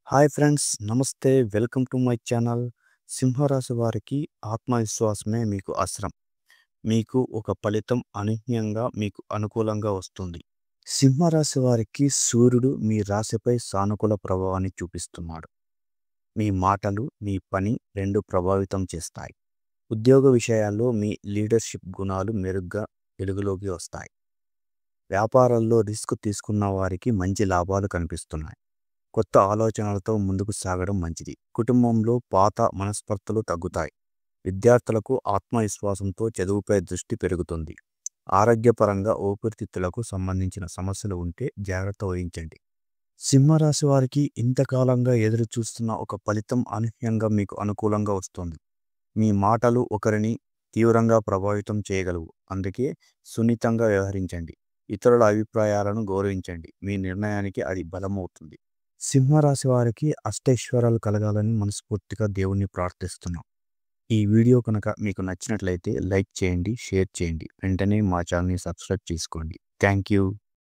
Hi friends, నమస్తే. Welcome to my channel. సింహరాశి వారికి ఆత్మవిశ్వాసమే మీకు అస్త్రం. మీకు ఒక ఫలితం అనూహ్యంగా మీకు అనుకూలంగా వస్తుంది. సింహరాశి వారికి సూర్యుడు మీ రాశిపై సానుకూల ప్రభావాన్ని చూపిస్తున్నాడు. మీ మాటలు, మీ పని రెండు ప్రభావితం చేస్తాయి. ఉద్యోగ విషయాల్లో మీ లీడర్షిప్ గుణాలు మెరుగ్గా వెలుగులోకి వస్తాయి. వ్యాపారాల్లో రిస్క్ తీసుకున్న వారికి మంచి లాభాలు కనిపిస్తున్నాయి. కొత్త ఆలోచనలతో ముందుకు సాగడం మంచిది. కుటుంబంలో పాత మనస్పర్ధలు తగ్గుతాయి. విద్యార్థులకు ఆత్మవిశ్వాసంతో చదువుపై దృష్టి పెరుగుతుంది. ఆరోగ్యపరంగా ఊపిరితిత్తులకు సంబంధించిన సమస్యలు ఉంటే జాగ్రత్త వహించండి. సింహరాశి వారికి ఇంతకాలంగా ఎదురు చూస్తున్న ఒక ఫలితం అనూహ్యంగా మీకు అనుకూలంగా వస్తుంది. మీ మాటలు ఒకరిని తీవ్రంగా ప్రభావితం చేయగలవు. అందుకే సున్నితంగా వ్యవహరించండి. ఇతరుల అభిప్రాయాలను గౌరవించండి. మీ నిర్ణయానికి అది బలమవుతుంది. సింహరాశి వారికి అష్టైశ్వర్యాలు కలగాలని మనస్ఫూర్తిగా దేవుణ్ణి ప్రార్థిస్తున్నాం. ఈ వీడియో కనుక మీకు నచ్చినట్లయితే లైక్ చేయండి, షేర్ చేయండి. వెంటనే మా ఛానల్ని సబ్స్క్రైబ్ చేసుకోండి. Thank you.